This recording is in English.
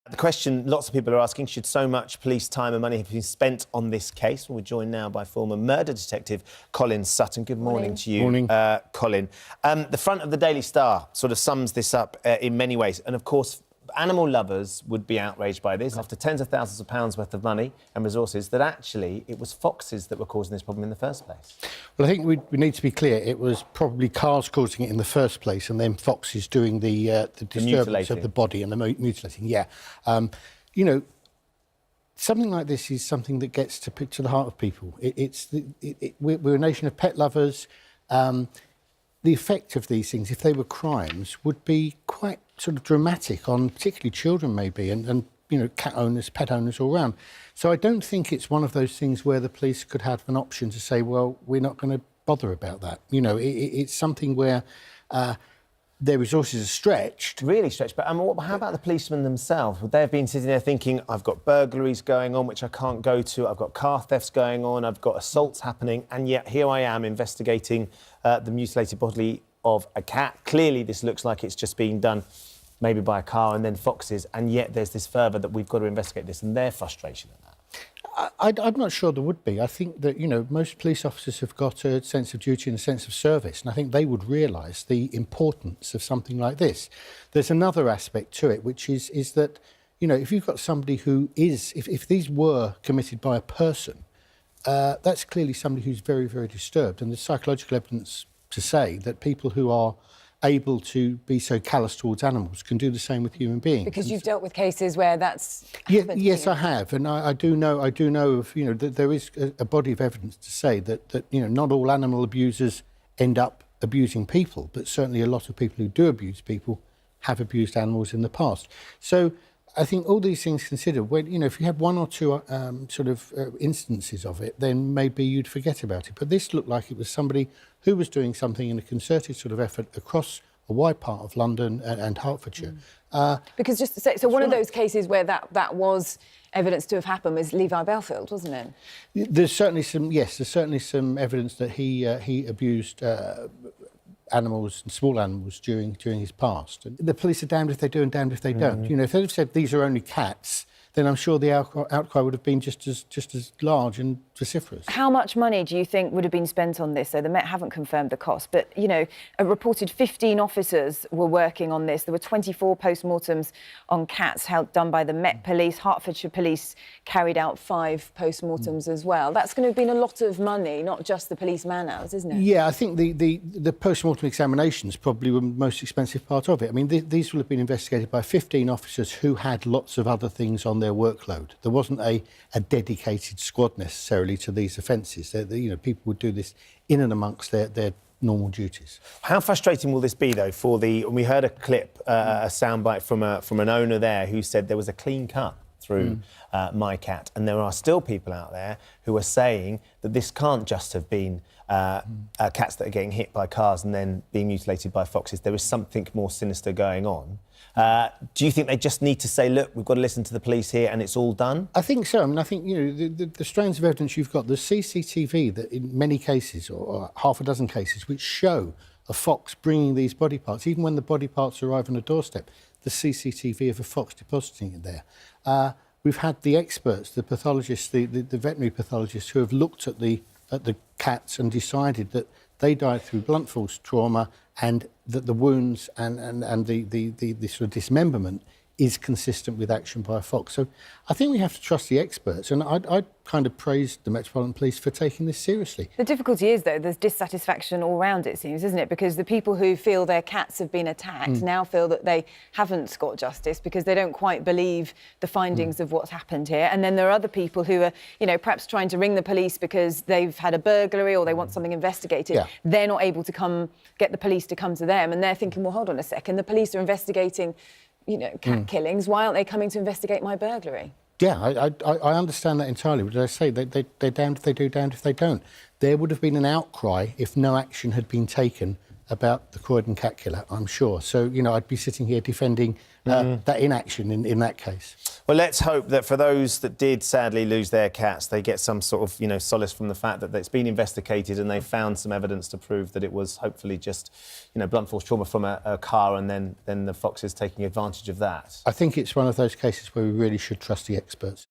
The question lots of people are asking, should so much police time and money have been spent on this case? We're joined now by former murder detective Colin Sutton. Good morning to you, Morning. Colin. The front of the Daily Star sort of sums this up in many ways. And, of course, animal lovers would be outraged by this after tens of thousands of pounds worth of money and resources, that actually it was foxes that were causing this problem in the first place. Well, I think we need to be clear. It was probably cars causing it in the first place, and then foxes doing the disturbance of the body and the mutilating. Yeah, you know, something like this is something that gets to the heart of people. We're a nation of pet lovers. The effect of these things, if they were crimes, would be quite sort of dramatic on particularly children, maybe, and you know, cat owners, pet owners all around. So I don't think it's one of those things where the police could have an option to say, well, we're not going to bother about that. You know, it's something where their resources are stretched. Really stretched. But how about the policemen themselves? Would they have been sitting there thinking, I've got burglaries going on, which I can't go to, I've got car thefts going on, I've got assaults happening, and yet here I am investigating the mutilated body of a cat. Clearly, this looks like it's just being done maybe by a car and then foxes, and yet there's this further that we've got to investigate this, and their frustration at that. I'm not sure there would be. I think that, you know, most police officers have got a sense of duty and a sense of service, and I think they would realise the importance of something like this. There's another aspect to it, which is that, you know, if you've got somebody who is, if these were committed by a person, that's clearly somebody who's very, very disturbed, and there's psychological evidence to say that people who are able to be so callous towards animals can do the same with human beings. Because you've dealt with cases where that's happened. Yes, I have, and I do know of, you know, that there is a body of evidence to say that you know, not all animal abusers end up abusing people, but certainly a lot of people who do abuse people have abused animals in the past. So I think all these things considered, when, you know, if you had one or two instances of it, then maybe you'd forget about it. But this looked like it was somebody who was doing something in a concerted sort of effort across a wide part of London and Hertfordshire. Because just to say, so one of those cases where that was evidence to have happened was Levi Bellfield, wasn't it? There's certainly some evidence that he abused animals, small animals, during his past. And the police are damned if they do and damned if they don't. You know, if they'd have said these are only cats, then I'm sure the outcry would have been just as large and vociferous. How much money do you think would have been spent on this? So the Met haven't confirmed the cost, but, you know, a reported 15 officers were working on this. There were 24 post-mortems on cats done by the Met Police. Hertfordshire Police carried out 5 post-mortems as well. That's going to have been a lot of money, not just the police man-hours, isn't it? Yeah, I think the post-mortem examinations probably were the most expensive part of it. I mean, these will have been investigated by 15 officers who had lots of other things on their workload. There wasn't a dedicated squad necessarily to these offences. You know, people would do this in and amongst their normal duties. How frustrating will this be, though, for we heard a clip, a soundbite from an owner there who said there was a clean cut through my cat, and there are still people out there who are saying that this can't just have been cats that are getting hit by cars and then being mutilated by foxes. There is something more sinister going on. Do you think they just need to say, look, we've got to listen to the police here and it's all done? I think so. I mean, I think, you know, the strands of evidence you've got, the CCTV that in many cases, or half a dozen cases, which show a fox bringing these body parts, even when the body parts arrive on a doorstep, the CCTV of a fox depositing it there. We've had the experts, the pathologists, the veterinary pathologists who have looked at the cats and decided that they died through blunt force trauma, and that the wounds and the sort of dismemberment is consistent with action by a fox. So I think we have to trust the experts, and I kind of praised the Metropolitan Police for taking this seriously. The difficulty is, though, there's dissatisfaction all round, it seems, isn't it? Because the people who feel their cats have been attacked now feel that they haven't got justice because they don't quite believe the findings of what's happened here. And then there are other people who are, you know, perhaps trying to ring the police because they've had a burglary or they want something investigated. Yeah. They're not able to get the police to come to them, and they're thinking, well, hold on a second, the police are investigating, you know, cat killings. Why aren't they coming to investigate my burglary? Yeah, I understand that entirely. But as I say, they're damned if they do, damned if they don't. There would have been an outcry if no action had been taken about the Croydon cat killer, I'm sure. So, you know, I'd be sitting here defending that inaction in that case. Well, let's hope that for those that did sadly lose their cats, they get some sort of, you know, solace from the fact that it's been investigated and they've found some evidence to prove that it was hopefully just, you know, blunt force trauma from a car, and then the foxes taking advantage of that. I think it's one of those cases where we really should trust the experts.